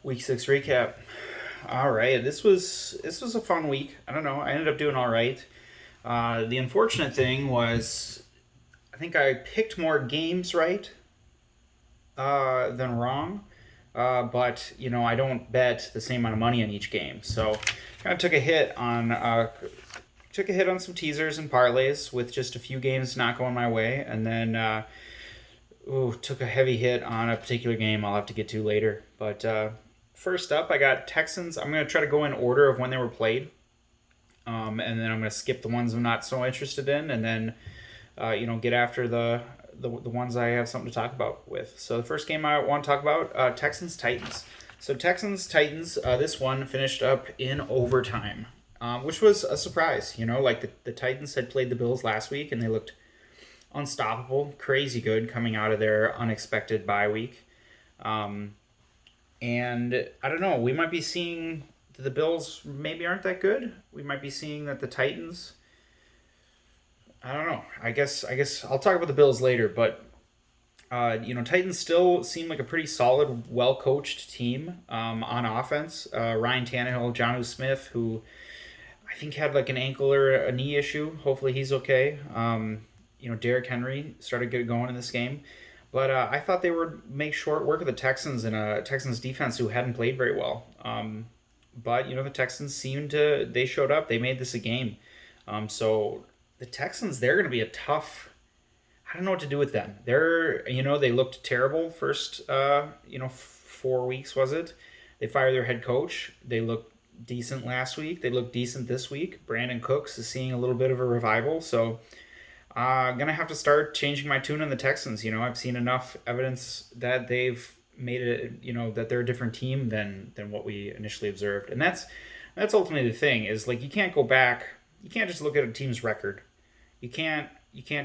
Week 6 recap. All right, this was a fun week. I don't know. I ended up doing all right. The unfortunate thing was I think I picked more games right than wrong. But I don't bet the same amount of money on each game, so kind of took a hit on some teasers and parlays with just a few games not going my way, and then took a heavy hit on a particular game I'll have to get to later. But first up, I got Texans. I'm going to try to go in order of when they were played. And then I'm going to skip the ones I'm not so interested in, and then get after the ones I have something to talk about with. So the first game I want to talk about, Texans Titans. So Texans Titans, this one finished up in overtime, which was a surprise. Like the Titans had played the Bills last week, and they looked unstoppable, crazy good coming out of their unexpected bye week. Um, and I don't know, we might be seeing the Bills maybe aren't that good. We might be seeing that the Titans. I don't know. I guess I'll talk about the Bills later, but Titans still seem like a pretty solid, well coached team on offense. Ryan Tannehill, Johnu Smith, who I think had like an ankle or a knee issue. Hopefully he's okay. Derrick Henry started getting going in this game. But I thought they would make short work of the Texans and a Texans defense who hadn't played very well. But the Texans they showed up. They made this a game. So the Texans, they're going to be a tough. I don't know what to do with them. They looked terrible first. 4 weeks was it? They fired their head coach. They looked decent last week. They looked decent this week. Brandon Cooks is seeing a little bit of a revival. So gonna have to start changing my tune on the Texans. I've seen enough evidence that they've made it. That they're a different team than what we initially observed, and that's ultimately the thing. Is like you can't go back. You can't just look at a team's record. You can't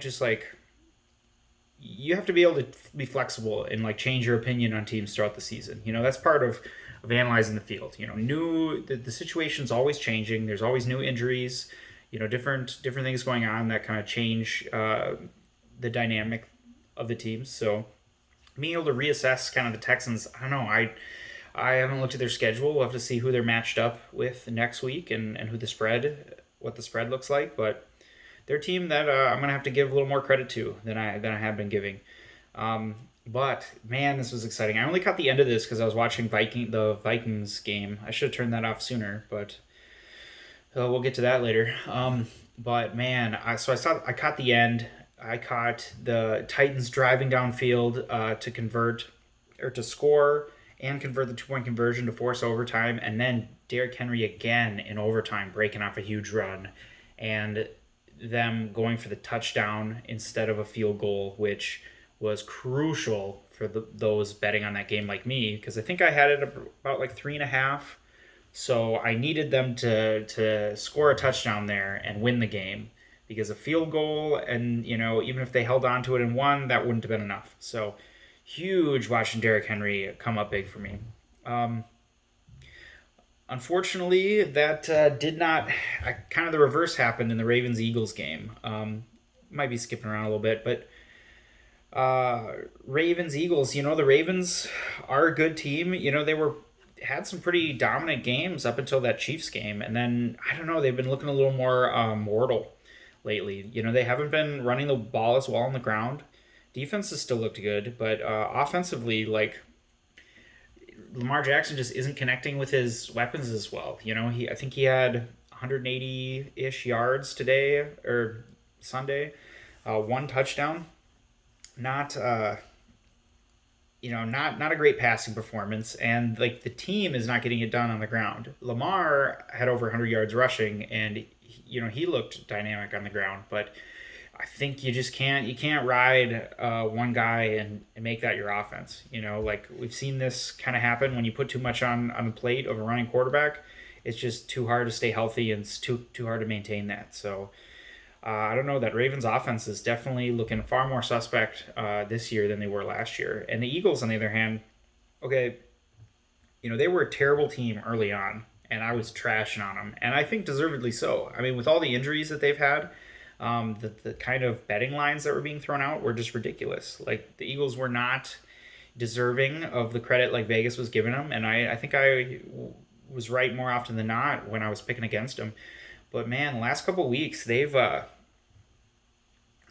just like. You have to be able to be flexible and like change your opinion on teams throughout the season. That's part of analyzing the field. The situation's always changing. There's always new injuries, different things going on that kind of change the dynamic of the teams. So being able to reassess kind of the Texans, I don't know. I haven't looked at their schedule. We'll have to see who they're matched up with next week and what the spread looks like. But they're a team that I'm gonna have to give a little more credit to than I have been giving. But man, this was exciting. I only caught the end of this because I was watching the Vikings game. I should have turned that off sooner, but we'll get to that later. But man, I caught the end. I caught the Titans driving downfield to convert or to score and convert the 2 point conversion to force overtime, and then Derrick Henry again in overtime breaking off a huge run, and them going for the touchdown instead of a field goal, which was crucial for those betting on that game like me, because I think I had it about like 3.5. So I needed them to score a touchdown there and win the game, because a field goal and even if they held on to it and won, that wouldn't have been enough. So huge watching Derrick Henry come up big for me. Um, Unfortunately, that did not. Kind of the reverse happened in the Ravens Eagles game. Might be skipping around a little bit, but Ravens Eagles. The Ravens are a good team. They had some pretty dominant games up until that Chiefs game, and then I don't know. They've been looking a little more mortal lately. They haven't been running the ball as well on the ground. Defense has still looked good, but offensively, like Lamar Jackson just isn't connecting with his weapons as well. I think he had 180 ish yards today or Sunday, one touchdown. Not not a great passing performance, and like the team is not getting it done on the ground. Lamar had over 100 yards rushing, and he looked dynamic on the ground, but I think you can't ride one guy and make that your offense. Like we've seen this kind of happen when you put too much on the plate of a running quarterback. It's just too hard to stay healthy, and it's too hard to maintain that. So I don't know. That Ravens offense is definitely looking far more suspect this year than they were last year. And the Eagles, on the other hand, okay, they were a terrible team early on, and I was trashing on them, and I think deservedly so. I mean, with all the injuries that they've had, the kind of betting lines that were being thrown out were just ridiculous. Like the Eagles were not, deserving of the credit like Vegas was giving him, and I think I was right more often than not when I was picking against him. But man, the last couple weeks they've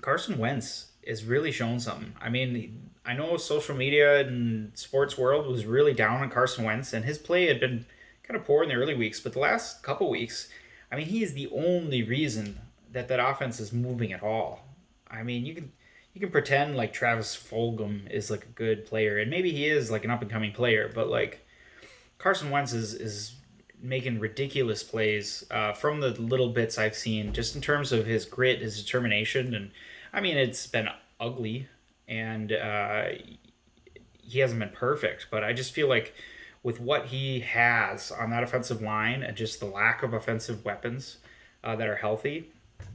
Carson Wentz is really shown something. I mean, I know social media and sports world was really down on Carson Wentz, and his play had been kind of poor in the early weeks, but the last couple weeks, I mean, he is the only reason that offense is moving at all. I mean, you can pretend like Travis Fulgham is like a good player, and maybe he is like an up and coming player, but like Carson Wentz is making ridiculous plays from the little bits I've seen, just in terms of his grit, his determination, and I mean it's been ugly, and he hasn't been perfect, but I just feel like with what he has on that offensive line and just the lack of offensive weapons that are healthy,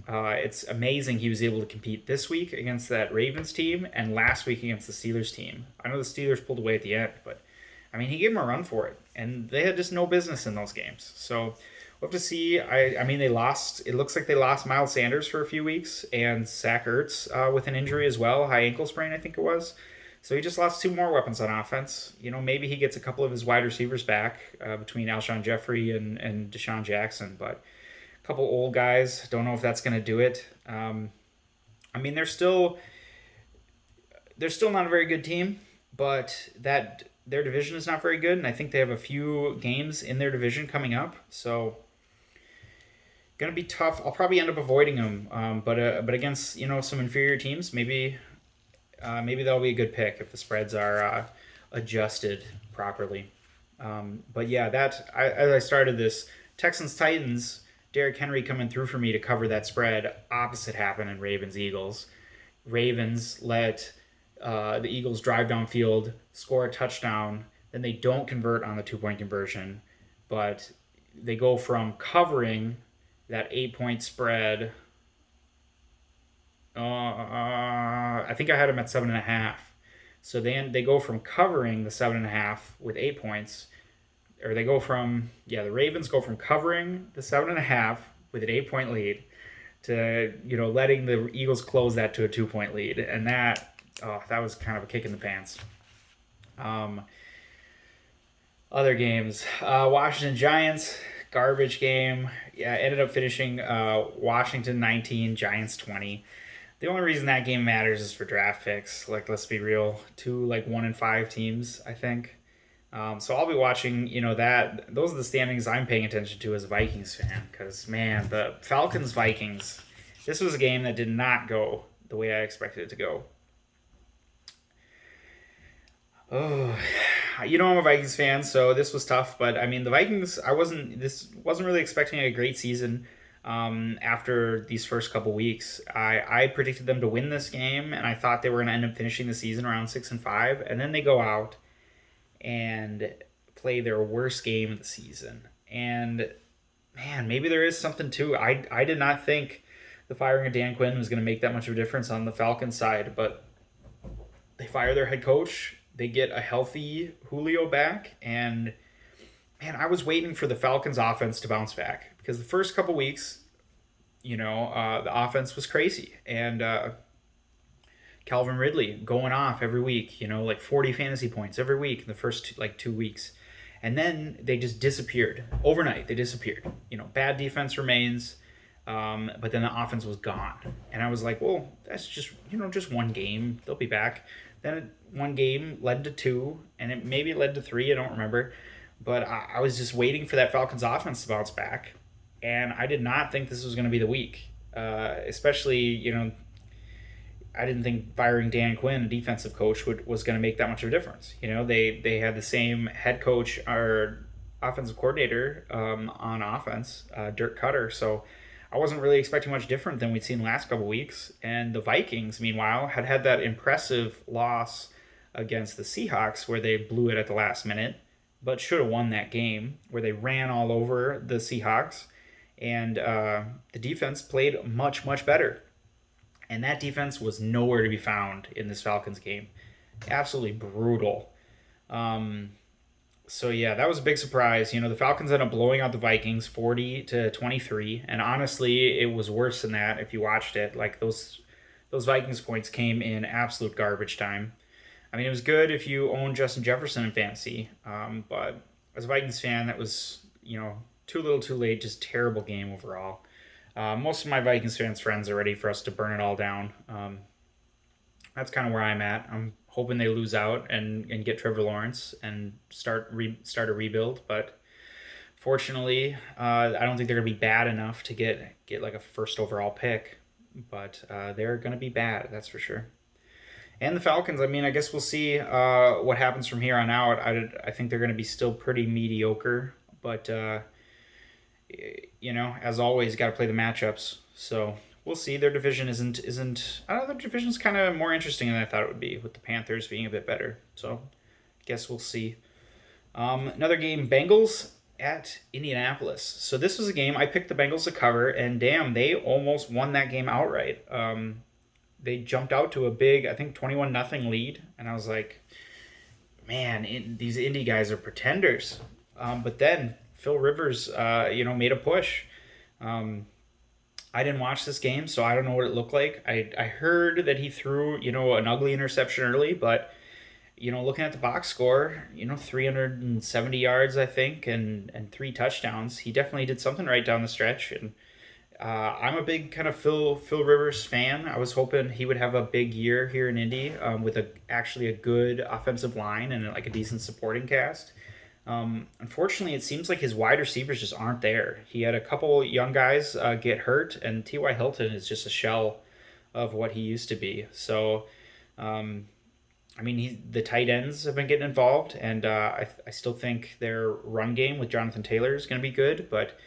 it's amazing he was able to compete this week against that Ravens team and last week against the Steelers team. I know the Steelers pulled away at the end, but I mean, he gave them a run for it, and they had just no business in those games. So we'll have to see. I mean, they lost. It looks like they lost Miles Sanders for a few weeks, and Zach Ertz with an injury as well, high ankle sprain, I think it was. So he just lost two more weapons on offense. You know, maybe he gets a couple of his wide receivers back between Alshon Jeffrey and Deshaun Jackson, but a couple old guys. Don't know if that's going to do it. I mean, they're still not a very good team, but that their division is not very good, and I think they have a few games in their division coming up. So gonna be tough. I'll probably end up avoiding them, but against some inferior teams, maybe that'll be a good pick if the spreads are adjusted properly. But yeah, as I started this, Texans Titans, Derrick Henry coming through for me to cover that spread. Opposite happened in Ravens Eagles. Ravens let the Eagles drive downfield, score a touchdown, then they don't convert on the 2-point conversion, but they go from covering that 8-point spread. I think I had them at 7.5. So then they go from covering the 7.5 with 8 points, or they go from the Ravens go from covering the 7.5 with an 8-point lead to letting the Eagles close that to a 2-point lead, and that was kind of a kick in the pants. Other games, Washington Giants, garbage game. Yeah, ended up finishing Washington 19, Giants 20. The only reason that game matters is for draft picks. Like, let's be real, two 1-5 teams, I think. So I'll be watching. That those are the standings I'm paying attention to as a Vikings fan. Because man, the Falcons Vikings. This was a game that did not go the way I expected it to go. Oh, I'm a Vikings fan, so this was tough. But I mean, the Vikings, wasn't really expecting a great season. After these first couple weeks, I predicted them to win this game, and I thought they were going to end up finishing the season around 6-5, and then they go out and play their worst game of the season. And man, maybe there is something to it. I did not think the firing of Dan Quinn was going to make that much of a difference on the Falcons side, but they fire their head coach. They get a healthy Julio back, and man, I was waiting for the Falcons offense to bounce back because the first couple weeks, the offense was crazy, and Calvin Ridley going off every week, 40 fantasy points every week in the first 2 weeks, and then they just disappeared overnight. They disappeared. Bad defense remains, but then the offense was gone, and I was like, well, that's just just one game. They'll be back. Then one game led to two, and it maybe led to three. I don't remember. But I was just waiting for that Falcons offense to bounce back, and I did not think this was going to be the week. Especially, I didn't think firing Dan Quinn, a defensive coach, was going to make that much of a difference. They had the same head coach or offensive coordinator on offense, Dirk Cutter. So I wasn't really expecting much different than we'd seen the last couple weeks. And the Vikings, meanwhile, had that impressive loss against the Seahawks where they blew it at the last minute, but should have won that game, where they ran all over the Seahawks, and the defense played much, much better. And that defense was nowhere to be found in this Falcons game. Absolutely brutal. So yeah, that was a big surprise. The Falcons ended up blowing out the Vikings 40-23, and honestly, it was worse than that if you watched it. Like those Vikings points came in absolute garbage time. I mean, it was good if you own Justin Jefferson in fantasy, but as a Vikings fan, that was, too little too late, just terrible game overall. Most of my Vikings fans friends are ready for us to burn it all down. That's kind of where I'm at. I'm hoping they lose out and get Trevor Lawrence and start a rebuild, but fortunately, I don't think they're gonna be bad enough to get like a first overall pick, but they're gonna be bad, that's for sure. And the Falcons, I mean, I guess we'll see what happens from here on out. I think they're gonna be still pretty mediocre, but as always, got to play the matchups. So we'll see. Their division isn't. I don't know. Their division's kind of more interesting than I thought it would be, with the Panthers being a bit better. So guess we'll see. Another game, Bengals at Indianapolis. So this was a game I picked the Bengals to cover, and damn, they almost won that game outright. They jumped out to a big, I think 21-0 lead, and I was like, man, these Indy guys are pretenders. But then Phil Rivers, made a push. I didn't watch this game, so I don't know what it looked like. I heard that he threw, an ugly interception early, but, looking at the box score, 370 yards, I think, and 3 touchdowns. He definitely did something right down the stretch. And I'm a big kind of Phil Rivers fan. I was hoping he would have a big year here in Indy with actually a good offensive line and like a decent supporting cast. Unfortunately, it seems like his wide receivers just aren't there. He had a couple young guys get hurt, and T.Y. Hilton is just a shell of what he used to be. So, the tight ends have been getting involved, and I still think their run game with Jonathan Taylor is going to be good, but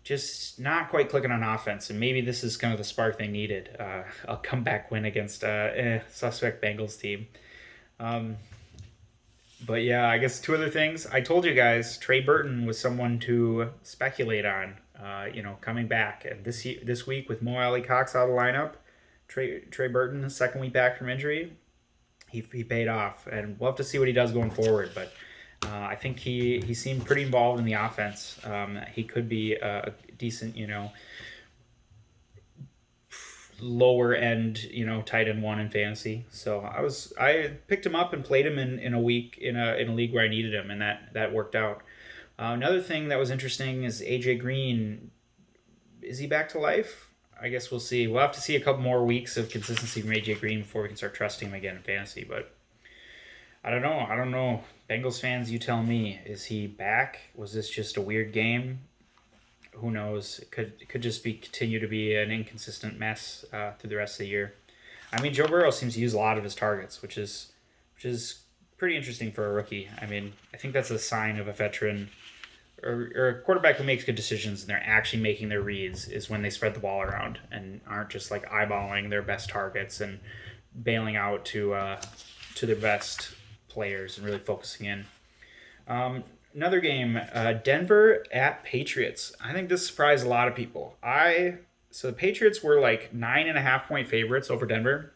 just not quite clicking on offense. And maybe this is kind of the spark they needed. A comeback win against a suspect Bengals team. But yeah, I guess two other things. I told you guys Trey Burton was someone to speculate on, coming back. And this week with Mo Alley Cox out of the lineup, Trey Burton, second week back from injury, he paid off. And we'll have to see what he does going forward. But I think he seemed pretty involved in the offense. He could be a decent, lower end, tight end one in fantasy. So I picked him up and played him in a week in a league where I needed him, and that worked out. Another thing that was interesting is AJ Green. Is he back to life? I guess we'll see. We'll have to see a couple more weeks of consistency from AJ Green before we can start trusting him again in fantasy. But I don't know. Bengals fans, you tell me. Is he back? Was this just a weird game? Who knows? It could just continue to be an inconsistent mess through the rest of the year. I mean, Joe Burrow seems to use a lot of his targets, which is pretty interesting for a rookie. I mean, I think that's a sign of a veteran or a quarterback who makes good decisions and they're actually making their reads is when they spread the ball around and aren't just like eyeballing their best targets and bailing out to their best players and really focusing in. Another game, Denver at Patriots. I think this surprised a lot of people. So the Patriots were like 9.5-point favorites over Denver.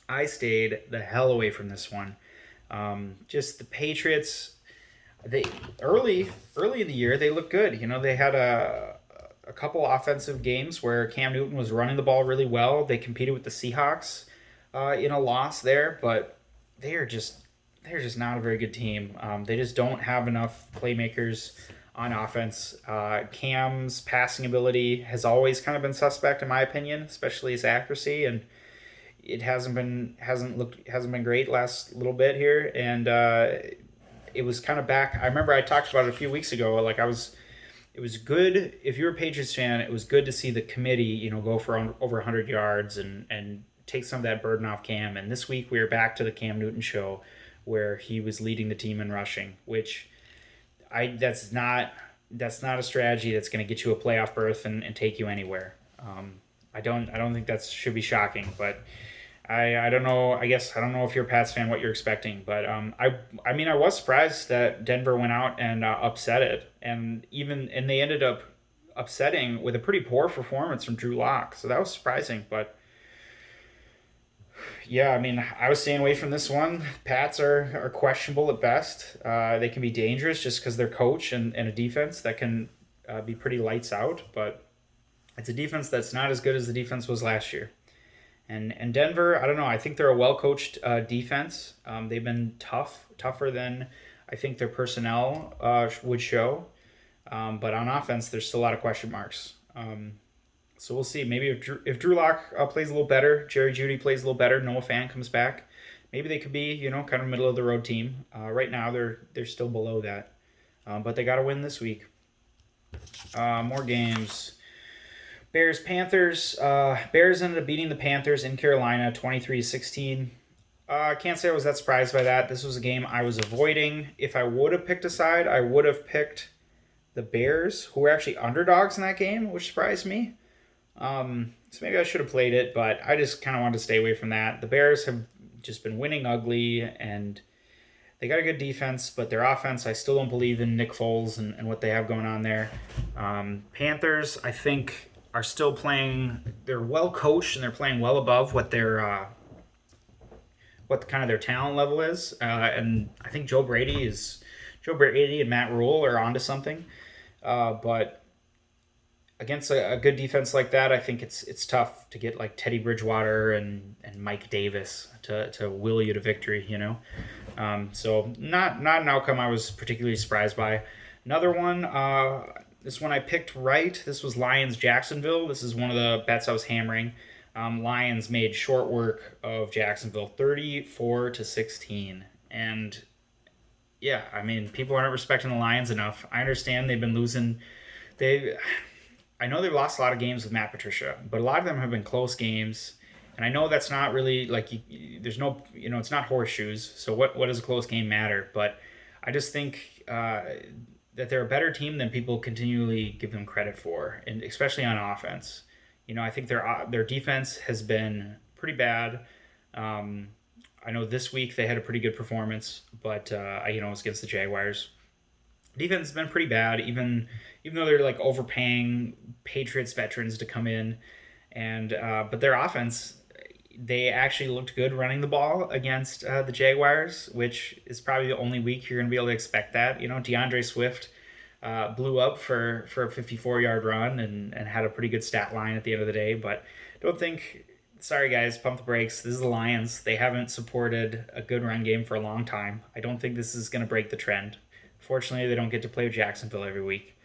I stayed the hell away from this one. Just the Patriots, they early in the year they looked good. They had a couple offensive games where Cam Newton was running the ball really well. They competed with the Seahawks in a loss there, but they're just not a very good team. They just don't have enough playmakers on offense. Cam's passing ability has always kind of been suspect in my opinion, especially his accuracy, and it hasn't been great last little bit here. And it was kind of back. I remember I talked about it a few weeks ago. It was good if you're a Patriots fan. It was good to see the committee, go for over 100 yards and take some of that burden off Cam. And this week we were back to the Cam Newton show, where he was leading the team in rushing, which that's not a strategy that's going to get you a playoff berth and take you anywhere. I don't think that should be shocking, but I don't know. I guess I don't know if you're a Pats fan what you're expecting, but I was surprised that Denver went out and upset it, and they ended up upsetting with a pretty poor performance from Drew Lock, so that was surprising, but. Yeah, I was staying away from this one. Pats are questionable at best. They can be dangerous just because they're coach and a defense that can be pretty lights out. But it's a defense that's not as good as the defense was last year. And Denver, I don't know. I think they're a well coached defense. They've been tougher than I think their personnel would show. But on offense, there's still a lot of question marks. So we'll see. Maybe if Drew Lock plays a little better, Jerry Jeudy plays a little better, Noah Fant comes back, maybe they could be kind of middle of the road team. Right now they're still below that, but they got to win this week. More games. Bears Panthers. Bears ended up beating the Panthers in Carolina 23-16. I can't say I was that surprised by that. This was a game I was avoiding. If I would have picked a side, I would have picked the Bears, who were actually underdogs in that game, which surprised me. So maybe I should have played it, but I just kind of wanted to stay away from that. The Bears have just been winning ugly, and they got a good defense, but their offense, I still don't believe in Nick Foles and what they have going on there. Panthers, I think, are still playing. They're well coached and they're playing well above what their what kind of their talent level is. And I think Joe Brady and Matt Rule are onto something. But against a good defense like that, I think it's tough to get like Teddy Bridgewater and Mike Davis to will you to victory. So not an outcome I was particularly surprised by. Another one. This one I picked right. This was Lions Jacksonville. This is one of the bets I was hammering. Lions made short work of Jacksonville, 34-16, and yeah, I mean, people aren't respecting the Lions enough. I understand they've been losing. I know they've lost a lot of games with Matt Patricia, but a lot of them have been close games. And I know that's not really like there's no, it's not horseshoes. So what does a close game matter? But I just think that they're a better team than people continually give them credit for, and especially on offense. I think their defense has been pretty bad. I know this week they had a pretty good performance, but it was against the Jaguars. Defense has been pretty bad, even though they're like overpaying Patriots veterans to come in, and but their offense, they actually looked good running the ball against the Jaguars, which is probably the only week you're going to be able to expect that. DeAndre Swift blew up for a 54-yard run and had a pretty good stat line at the end of the day, but don't think. Sorry, guys, pump the brakes. This is the Lions. They haven't supported a good run game for a long time. I don't think this is going to break the trend. Fortunately, they don't get to play with Jacksonville every week.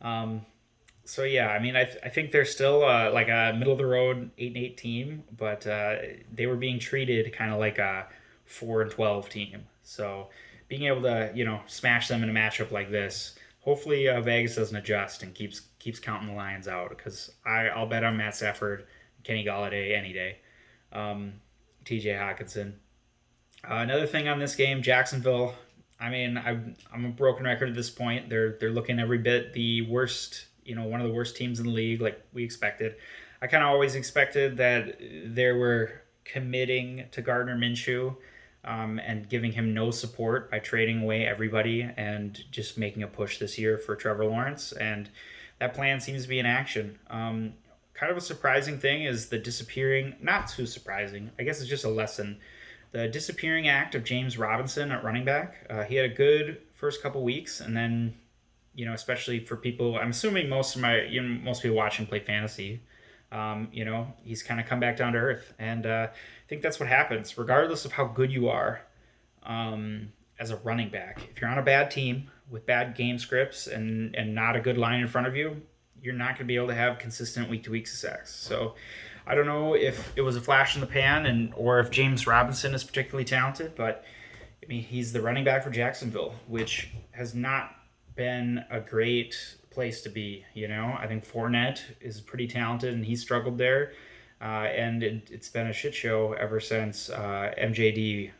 So, yeah, I mean, I think they're still like a middle-of-the-road 8-8 team, but they were being treated kind of like a 4-12 team. So being able to, smash them in a matchup like this, hopefully Vegas doesn't adjust and keeps counting the Lions out, because I'll bet on Matt Stafford, Kenny Golladay any day. TJ Hawkinson. Another thing on this game, Jacksonville. I mean, I'm a broken record at this point. They're looking every bit the worst, one of the worst teams in the league, like we expected. I kind of always expected that they were committing to Gardner Minshew and giving him no support by trading away everybody and just making a push this year for Trevor Lawrence. And that plan seems to be in action. Kind of a surprising thing is the disappearing, not too surprising, I guess it's just a lesson, the disappearing act of James Robinson at running back. He had a good first couple weeks, and then, especially for people, I'm assuming most people watching play fantasy, he's kind of come back down to earth. And I think that's what happens, regardless of how good you are as a running back. If you're on a bad team with bad game scripts and not a good line in front of you, you're not going to be able to have consistent week-to-week success. So I don't know if it was a flash in the pan or if James Robinson is particularly talented, but I mean, he's the running back for Jacksonville, which has not been a great place to be. I think Fournette is pretty talented and he struggled there. And it's been a shit show ever since MJD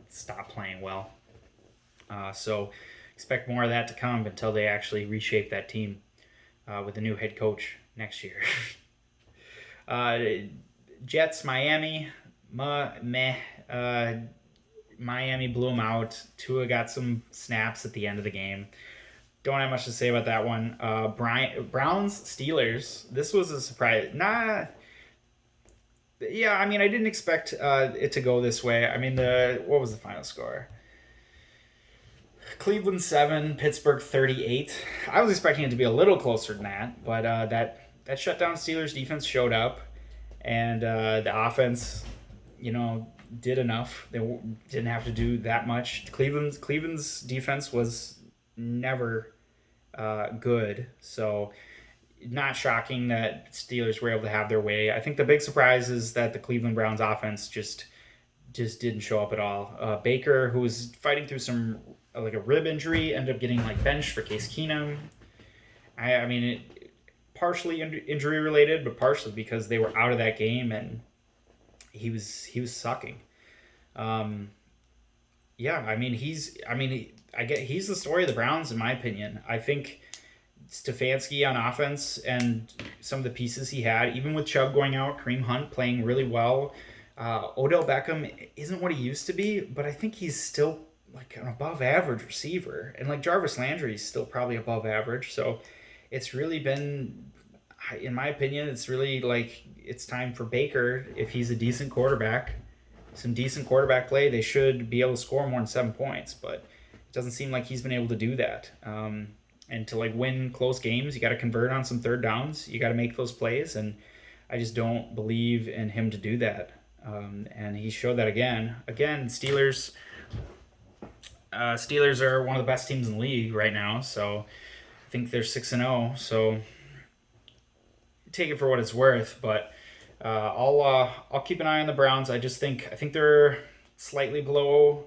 stopped playing well. So expect more of that to come until they actually reshape that team. With a new head coach next year. Jets, Miami, Miami blew them out. Tua got some snaps at the end of the game. Don't have much to say about that one. Browns, Steelers. This was a surprise. Yeah, I mean, I didn't expect it to go this way. I mean, what was the final score? Cleveland 7, Pittsburgh 38. I was expecting it to be a little closer than that, but that shutdown Steelers defense showed up, and the offense, did enough. They didn't have to do that much. Cleveland's defense was never good, so not shocking that Steelers were able to have their way. I think the big surprise is that the Cleveland Browns offense just didn't show up at all. Baker, who was fighting through some like a rib injury, ended up getting like benched for Case Keenum. I mean, partially injury related, but partially because they were out of that game and he was sucking. Yeah, I mean he's the story of the Browns in my opinion. I think Stefanski on offense and some of the pieces he had, even with Chubb going out, Kareem Hunt playing really well. Odell Beckham isn't what he used to be, but I think he's still like an above average receiver. And like Jarvis Landry is still probably above average. So it's really been, in my opinion, it's really like it's time for Baker. If he's a decent quarterback, some decent quarterback play, they should be able to score more than 7 points. But it doesn't seem like he's been able to do that. And to like win close games, you got to convert on some third downs. You got to make those plays. And I just don't believe in him to do that. And he showed that again. Steelers are one of the best teams in the league right now. So I think they're 6-0. So take it for what it's worth. But I'll keep an eye on the Browns. I think they're slightly below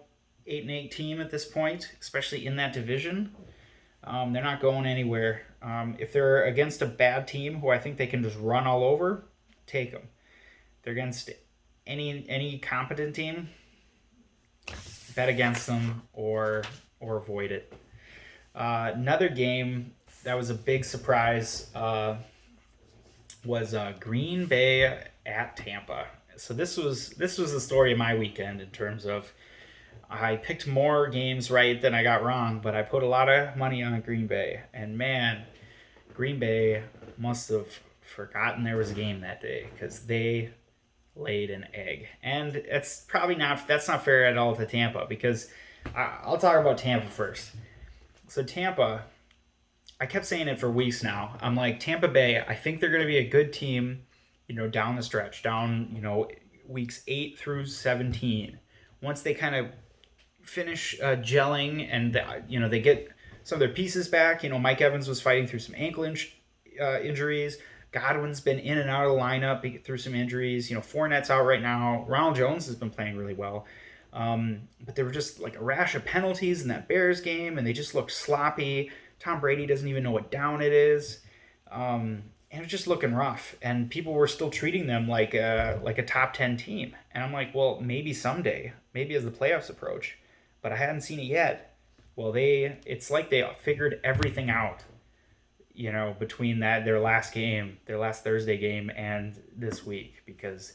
8-8 team at this point, especially in that division. They're not going anywhere. If they're against a bad team who I think they can just run all over, take them. If they're against any competent team, bet against them or avoid it. Another game that was a big surprise was Green Bay at Tampa. So this was the story of my weekend in terms of I picked more games right than I got wrong, but I put a lot of money on Green Bay. And man, Green Bay must have forgotten there was a game that day because they laid an egg. And that's not fair at all to Tampa because I'll talk about Tampa first. So Tampa, I kept saying it for weeks now. I'm like, Tampa Bay, I think they're going to be a good team, down the stretch, weeks 8 through 17. Once they kind of finish gelling and they get some of their pieces back. Mike Evans was fighting through some ankle injuries. Godwin's been in and out of the lineup through some injuries. Fournette's out right now. Ronald Jones has been playing really well. But there were just like a rash of penalties in that Bears game, and they just looked sloppy. Tom Brady doesn't even know what down it is. And it was just looking rough. And people were still treating them like a top 10 team. And I'm like, well, maybe someday. Maybe as the playoffs approach. But I hadn't seen it yet. Well, it's like they figured everything out, between their last Thursday game and this week, because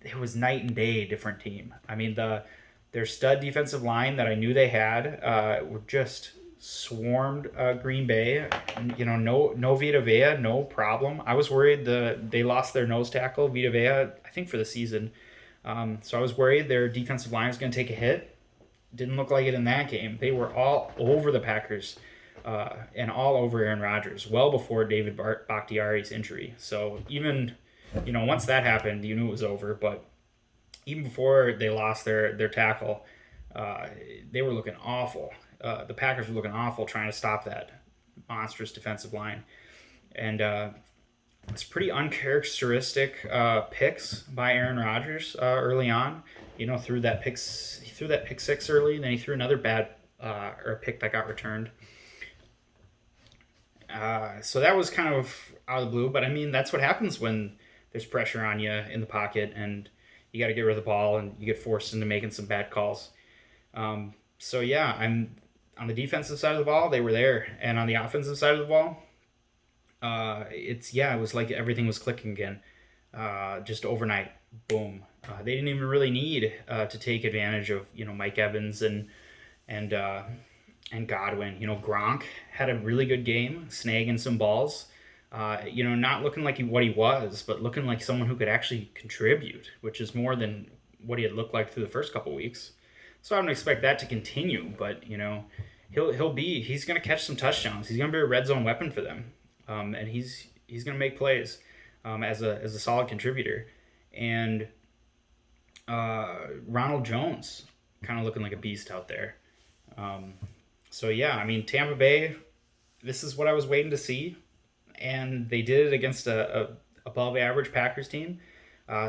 it was night and day different team. I mean, their stud defensive line that I knew they had were just swarmed Green Bay. No Vita Vea, no problem. I was worried they lost their nose tackle, Vita Vea, I think for the season. So I was worried their defensive line was going to take a hit. Didn't look like it in that game. They were all over the Packers and all over Aaron Rodgers well before David Bakhtiari's injury. So even, once that happened, you knew it was over. But even before they lost their tackle, they were looking awful. The Packers were looking awful trying to stop that monstrous defensive line. And it's pretty uncharacteristic picks by Aaron Rodgers early on. He threw that pick six early, and then he threw another bad or a pick that got returned. So that was kind of out of the blue, but I mean that's what happens when there's pressure on you in the pocket, and you got to get rid of the ball, and you get forced into making some bad calls. So yeah, I'm on the defensive side of the ball, they were there, and on the offensive side of the ball, it was like everything was clicking again, just overnight, boom. They didn't even really need to take advantage of Mike Evans and Godwin. Gronk had a really good game, snagging some balls. Not looking like what he was, but looking like someone who could actually contribute, which is more than what he had looked like through the first couple weeks. So I don't expect that to continue, but he's going to catch some touchdowns. He's going to be a red zone weapon for them, and he's going to make plays as a solid contributor. and Ronald Jones kind of looking like a beast out there. Um, so yeah, I mean Tampa Bay. This is what I was waiting to see, and they did it against a above average Packers team.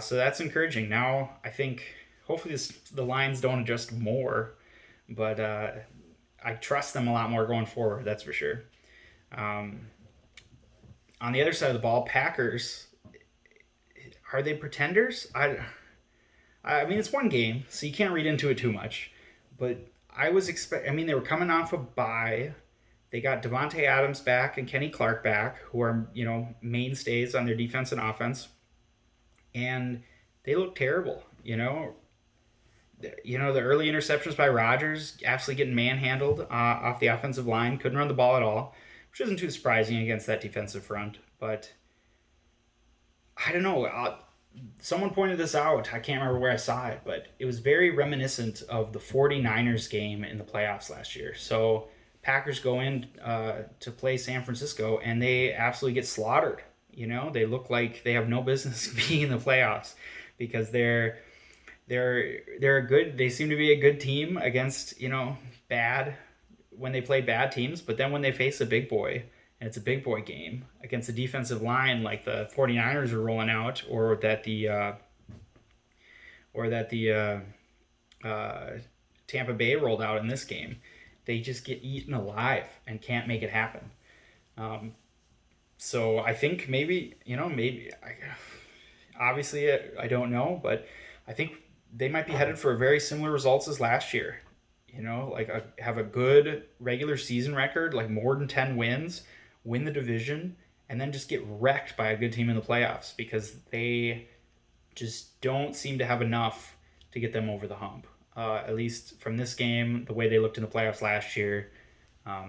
So that's encouraging. Now I think hopefully the lines don't adjust more, but I trust them a lot more going forward. That's for sure. Um, on the other side of the ball, Packers, are they pretenders? I mean it's one game, so you can't read into it too much. But I mean they were coming off a bye. They got Devontae Adams back and Kenny Clark back, who are mainstays on their defense and offense, and they look terrible. The early interceptions by Rodgers, absolutely getting manhandled off the offensive line, couldn't run the ball at all, which isn't too surprising against that defensive front. But I don't know. Someone pointed this out. I can't remember where I saw it, but it was very reminiscent of the 49ers game in the playoffs last year. So Packers go in to play San Francisco, and they absolutely get slaughtered. They look like they have no business being in the playoffs because they're a good. They seem to be a good team against bad when they play bad teams, but then when they face a big boy and it's a big boy game against a defensive line like the 49ers are rolling out, or that the Tampa Bay rolled out in this game, they just get eaten alive and can't make it happen. So I think obviously I don't know, but I think they might be headed for very similar results as last year. Have a good regular season record, like more than 10 wins, win the division, and then just get wrecked by a good team in the playoffs because they just don't seem to have enough to get them over the hump. At least from this game, the way they looked in the playoffs last year. I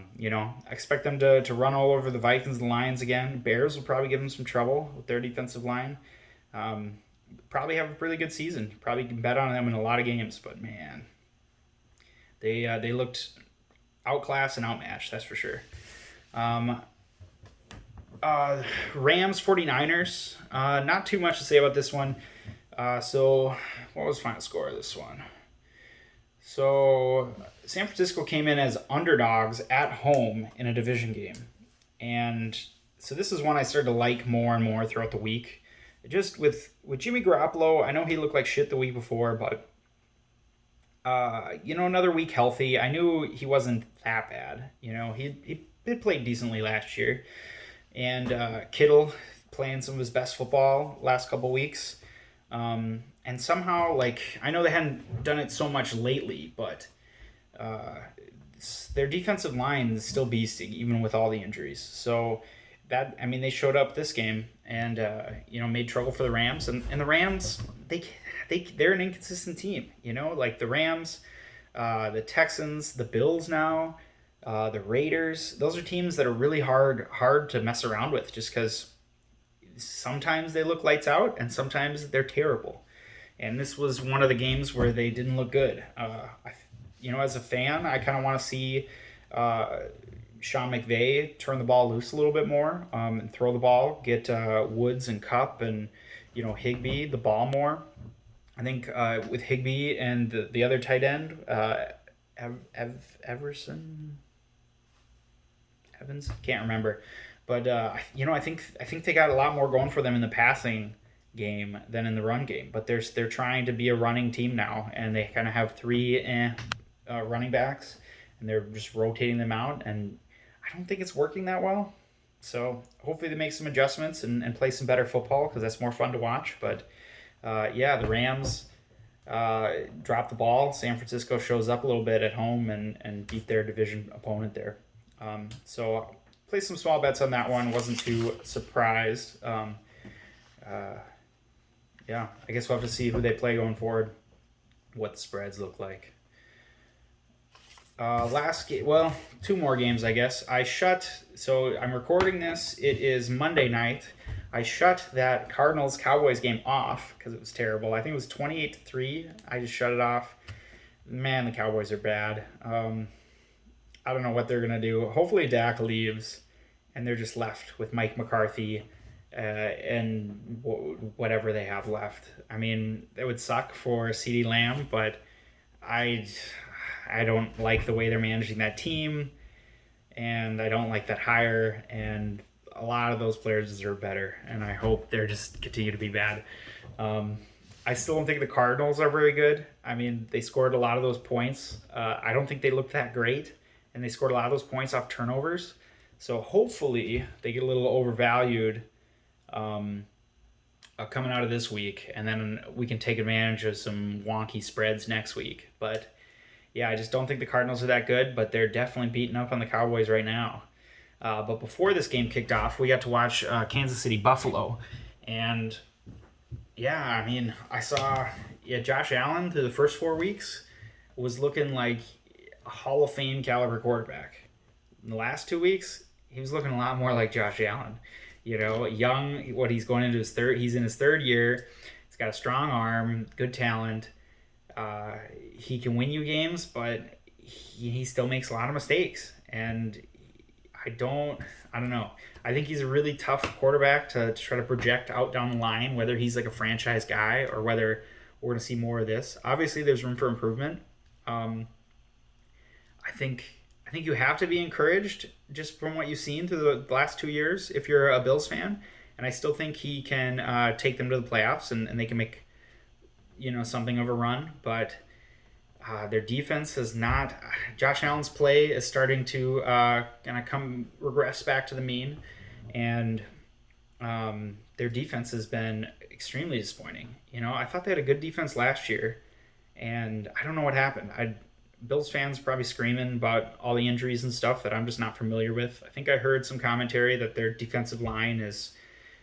expect them to run all over the Vikings and Lions again. Bears will probably give them some trouble with their defensive line. Probably have a really good season. Probably can bet on them in a lot of games, but man, they looked outclassed and outmatched, that's for sure. Rams 49ers. Not too much to say about this one. So what was the final score of this one? So San Francisco came in as underdogs at home in a division game. And so this is one I started to like more and more throughout the week. Just with Jimmy Garoppolo, I know he looked like shit the week before, but another week healthy. I knew he wasn't that bad. He did play decently last year. And Kittle playing some of his best football last couple weeks. And somehow, I know they hadn't done it so much lately, but their defensive line is still beasting, even with all the injuries. So they showed up this game and made trouble for the Rams. And the Rams, they're an inconsistent team. The Rams, the Texans, the Bills now, the Raiders. Those are teams that are really hard to mess around with, just because sometimes they look lights out and sometimes they're terrible. And this was one of the games where they didn't look good. As a fan, I kind of want to see Sean McVay turn the ball loose a little bit more and throw the ball, get Woods and Kupp and Higbee the ball more. I think with Higbee and the other tight end, Evans, can't remember, but I think they got a lot more going for them in the passing game than in the run game. But they're trying to be a running team now, and they kind of have three running backs, and they're just rotating them out, and I don't think it's working that well. So hopefully they make some adjustments and play some better football, because that's more fun to watch. But the Rams drop the ball. San Francisco shows up a little bit at home and beat their division opponent there. So play some small bets on that one. Wasn't too surprised. I guess we'll have to see who they play going forward, what the spreads look like. Last game, well, two more games, I guess. So I'm recording this. It is Monday night. I shut that Cardinals-Cowboys game off because it was terrible. I think it was 28-3. I just shut it off. Man, the Cowboys are bad. I don't know what they're going to do. Hopefully Dak leaves and they're just left with Mike McCarthy and whatever they have left. I mean, it would suck for CeeDee Lamb, but I I don't like the way they're managing that team, and I don't like that hire. And a lot of those players deserve better, and I hope they're just continue to be bad. Um, I still don't think the Cardinals are very good. I mean, they scored a lot of those points. I don't think they looked that great, and they scored a lot of those points off turnovers. So hopefully they get a little overvalued um, coming out of this week, and then we can take advantage of some wonky spreads next week. But yeah, I just don't think the Cardinals are that good, but they're definitely beating up on the Cowboys right now. But before this game kicked off, we got to watch Kansas City Buffalo, and yeah, I mean, I saw Josh Allen through the first 4 weeks was looking like a Hall of Fame caliber quarterback. In the last 2 weeks, he was looking a lot more like Josh Allen. Young. What he's going into his third. He's in his third year. He's got a strong arm, good talent. He can win you games, but he still makes a lot of mistakes, and I don't know. I think he's a really tough quarterback to try to project out down the line, whether he's like a franchise guy or whether we're going to see more of this. Obviously, there's room for improvement. Um, I think I think you have to be encouraged just from what you've seen through the last 2 years if you're a Bills fan, and I still think he can take them to the playoffs and they can make something of a run, but. Their defense has not. Josh Allen's play is starting to kind of regress back to the mean, and their defense has been extremely disappointing. I thought they had a good defense last year, and I don't know what happened. Bills fans probably screaming about all the injuries and stuff that I'm just not familiar with. I think I heard some commentary that their defensive line is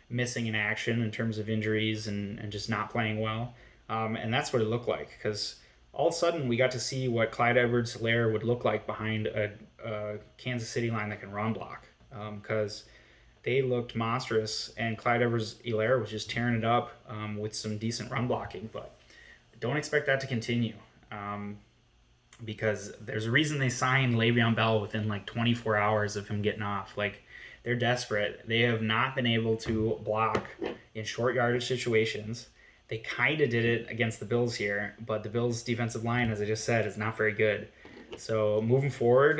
missing in action in terms of injuries and just not playing well, and that's what it looked like because all of a sudden we got to see what Clyde Edwards-Helaire would look like behind a Kansas City line that can run block because they looked monstrous, and Clyde Edwards-Helaire was just tearing it up with some decent run blocking, but don't expect that to continue because there's a reason they signed Le'Veon Bell within like 24 hours of him getting off. Like, they're desperate. They have not been able to block in short yardage situations. They kind of did it against the Bills here, but the Bills' defensive line, as I just said, is not very good. So moving forward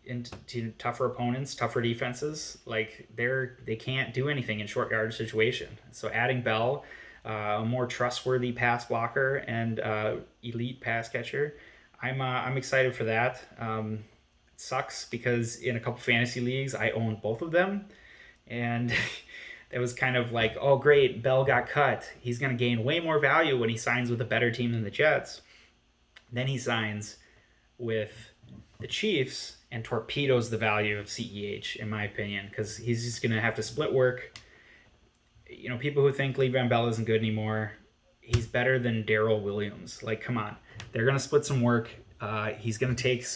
into tougher opponents, tougher defenses, like they can't do anything in short yardage situation. So adding Bell, a more trustworthy pass blocker and elite pass catcher, I'm excited for that. It sucks because in a couple fantasy leagues I own both of them, and. It was kind of like, oh, great, Bell got cut. He's going to gain way more value when he signs with a better team than the Jets. Then he signs with the Chiefs and torpedoes the value of CEH, in my opinion, because he's just going to have to split work. People who think Le'Veon Bell isn't good anymore, he's better than Darrell Williams. Like, come on. They're going to split some work. He's going to take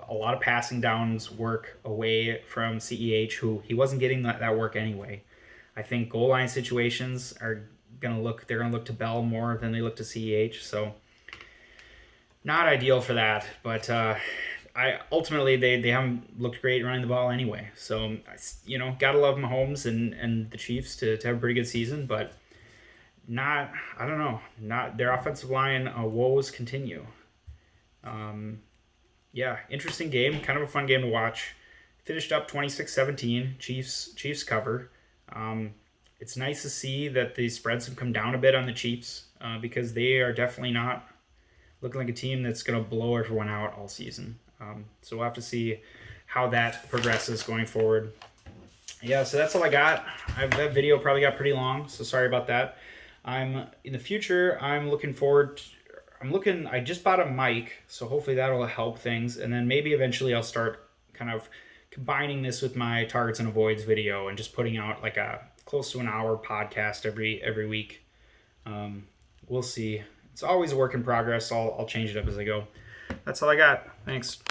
a lot of passing downs work away from CEH, who he wasn't getting that work anyway. I think goal line situations they're going to look to Bell more than they look to CEH. So not ideal for that, but ultimately they haven't looked great running the ball anyway. So gotta love Mahomes and the Chiefs to have a pretty good season, but I don't know, not their offensive line woes continue. Interesting game, kind of a fun game to watch. Finished up 26-17, Chiefs cover. It's nice to see that the spreads have come down a bit on the Chiefs because they are definitely not looking like a team that's going to blow everyone out all season. So we'll have to see how that progresses going forward. Yeah, so that's all I got. That video probably got pretty long, so sorry about that. In the future, I'm looking forward to, I just bought a mic, so hopefully that'll help things, and then maybe eventually I'll start kind of combining this with my targets and avoids video and just putting out like a close to an hour podcast every week. We'll see. It's always a work in progress. I'll change it up as I go. That's all I got. Thanks.